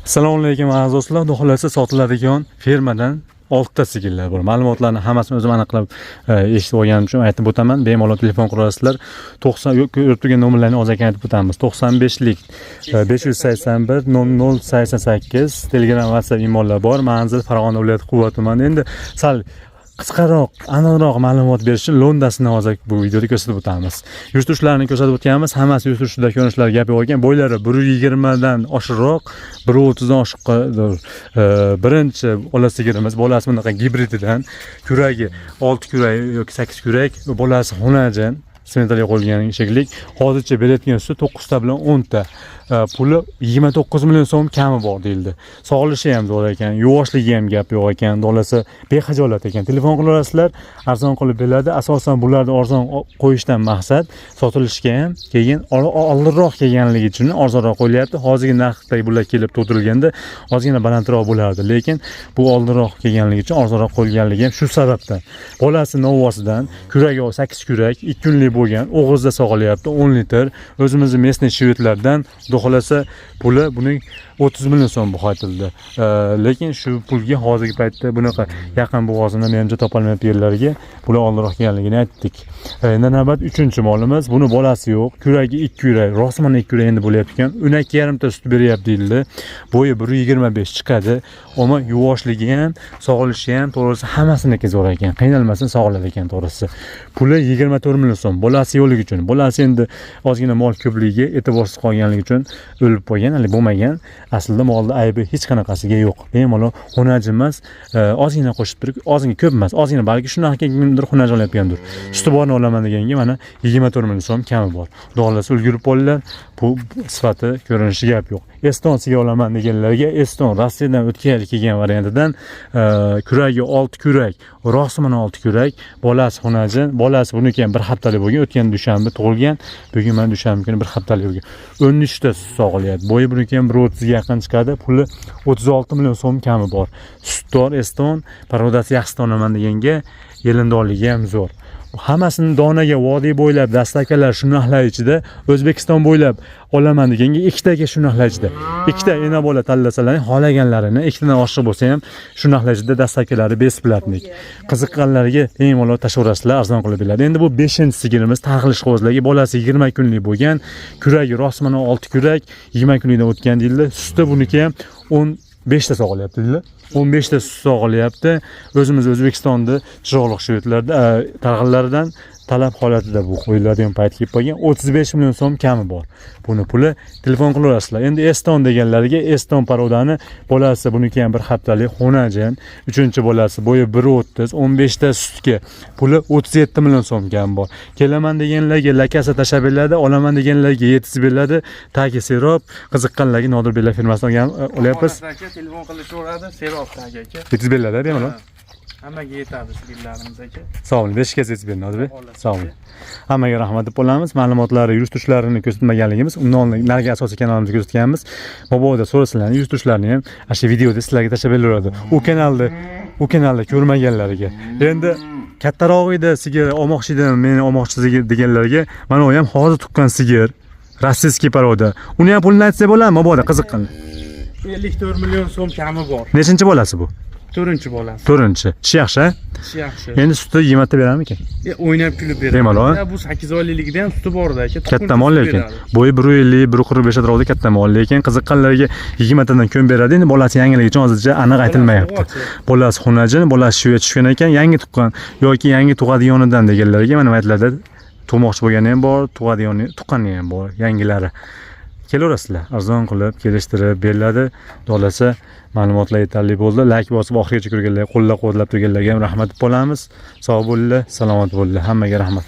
Assalomu alaykum aziz do'stlar. Xulosa sotiladigan fermadan 6 ta sigirlar bor. Ma'lumotlarni hammasini o'zim aniqlab eshitib olganim uchun aytib o'taman. Bemalol telefon qurasizlar. 90 ko'rib turgan nomerlarni o'zi aytib o'tamiz. 95lik 581 0088 Telegram, WhatsApp imolar bor. Manzil Farg'ona viloyati Quva tumani. Endi sal qisqaroq, aniqroq ma'lumot berish uchun Londasini hozir bu videoda ko'rsatib o'tamiz. Yurtdoshlarni ko'rsatib o'tganmiz. Hammasi yurtdoshda ko'rinishlar gap yo'q ekan. Bo'ylari 120 dan oshiqroq, 130 dan oshiqdir. Birinchi bola sigirimiz, bolasi bunaqa gibrididan, kuragi 6 kurak yoki 8 kurak, bolasi xunajin. Smentali qo'yilgan shekillik. Hozircha berayotgan suti 9 ta bilan 10 ta. Puli 29 million so'm kami bor deyildi. Sog'lishi ham zo'r ekan, yuvoshligi ham gap yo'q ekan, dolasi behajolat ekan. Telefon qilasizlar, arzon qilib beradi. Asosan bularni arzon qo'yishdan maqsad sotilishga ham, keyin oldinroq kelganligi uchun arzonroq qo'yilyapti. Hozirgi narxdagi bular kelib to'ldirilganda ozgina balandroq bo'lardi, lekin bu oldinroq kelganligi uchun arzonroq qo'yilganligi ham shu sababdan. Bolasi novvosidan kuragi 8 kurak, 2 kunlik bo'lgan, o'g'izda sog'alyapti, 10 litr. O'zimizning местный shvetlardan xohlasa puli buning 30 million so'm baho etildi. Lekin shu pulga hozirgi paytda bunaqa yaqin bo'g'ozini menimcha topolmayapti yerlarga bular oldinroq kelganligini aytdik. Endi navbat 3-molimiz. Buni bolasi yo'q. Kuragi 2 kurak, rosman 2 kurak endi bo'lyapti ekan. 1.5 ta sut beryapti deyildi. Bo'yi 1.25 chiqadi. Ammo yuvoshligi ham, sog'lishi ham, to'g'risi hammasiniki zo'r ekan. Qiynalmasin, sog'ladi ekan to'g'risi. Puli 24 million so'm. Bolasi yo'qligi uchun. Bolasi endi ozgina mol ko'pligiga e'tiborsiz qolganligi uchun o'lib qolgan, hali bo'lmagan. Aslida molda aybi hech qanaqasiga yo'q. Bemalol xunaj emas, ozgina qo'shib turib, ozgina ko'p emas, ozgina balki shunaqa kimdir xunaj olayotgandir. Suti borni olaman deganga mana 24 million so'm kami bor. Xudoolasa ulgurib qolinglar. Bu sifati, ko'rinishi gap yo'q. Eston siga olaman deganlarga Eston Rossiyadan o'tgan kelgan variantidan kuragi 6 kurak, rosman 6 kurak, bolasi xunajin, bolasi buniki ham 1 haftalik bo'lgan, o'tgan dushanba tug'ilgan, bugun mana dushanba kuni 1 haftalik bo'lgan. 13 ta sog'ilyapti. Bo'yi buniki ham 130 ga yaqin chiqadi. Puli 36 million so'm kami bor. Sutdor Eston, parodasi yaxshi tonaman deganga yelindorligi ham zo'r. Hammasini donaga vodiy bo'ylab dastakalar shunaqlar ichida, O'zbekiston bo'ylab olaman deganga ikkitaga shunaqlar ichida. Ikkita ena bola tanlasalar, xohlaganlarini ikkitadan oshiq bo'lsa ham shunaqlar ichida dastakalari besplatnik. Qiziqqanlarga bemalol tashaverasizlar, arzon qilib beradi. Endi bu 5-sigirimiz tarqilish qo'zlagi, bolasi 20 kunlik bo'lgan, kuragi rosman 6 kurak, 20 kunlikdan o'tgan deyildi. Suti buniki ham 15 ta sog'ilyapti deyildi. 15 ta sut sog'ilyapti. O'zimiz O'zbekistonda chiroqliq shvetlarda targ'illaridan talab holatida bu qo'yiladigan payt kelib qolgan. 35 million so'm kami bor. Buni puli telefon qilasizlar. Endi Eston deganlarga Eston parodani bolasi buniki ham 1 haftalik xunajin, 3-bolasi bo'yi 1.30, 15 ta sutga puli 37 million so'm kami bor. Kelaman deganlarga lakasa tashab beriladi, olaman deganlarga yetkazib beriladi. Taki Serop, qiziqqanlarga Nodir Bella firmasidan olyapmiz. Telefon qilishaveradi, Serop taki aka. Yetkazib beriladi, bemalol. Hammaga yetadi sigirlarimiz aka. Sog' bo'ling, 5 kez yetib bering, Nodir. Sog' bo'ling. Hammaga rahmat deb qolamiz. Ma'lumotlari, yurish-turishlarini ko'rsatmaganligimiz, undan narigi asosiy kanalimizga ko'rsatganmiz. Mabodo so'rasalar, yurish-turishlarni ham shu videoda sizlarga tashlab beriladi. U kanalda ko'rmaganlarga. Endi kattaroq edi sigir olmoqchi edim, meni olmoqchi sigir deganlarga, mana u ham hozir tuqqan sigir. Rossiyskiy paroda. Uni ham pulini aytsa bo'ladimi, mabodo qiziqqan. 54 million so'm kami bor. Nechinchi bolasi bu? 4-bolasi. 4-chi. Tishi yaxshi? Tishi yaxshi. Endi suti 20 ta beradimi-kan? O'ynab kulib beradi. Bemalol. Bu 8 oyligida ham suti bor aka. Katta mol lekin. Bo'yi 150, 145 atrofida katta mol, lekin qiziqqanlarga 20 tadan ko'm beradi. Endi bolasi yangiligi uchun hozircha aniq aytilmayapti. Bolasi xunajin, bolasi shuvga tushgan ekan, yangi tuqqan yoki yangi tug'adigonidan deganlarga mana aytiladi. Tug'moqchi bo'lgani ham bor, tug'adigani, tuqqani ham bor, yangilari. Kelaverasizlar, arzon qilib, kelishtirib beriladi. Dolasa ma'lumotlar yetarli bo'ldi. Like bosib oxirigacha ko'rganlarga, qo'llab-quvvatlab turganlarga ham rahmat deb qolamiz. Sog' bo'linglar, salomat bo'linglar. Hammaga rahmat.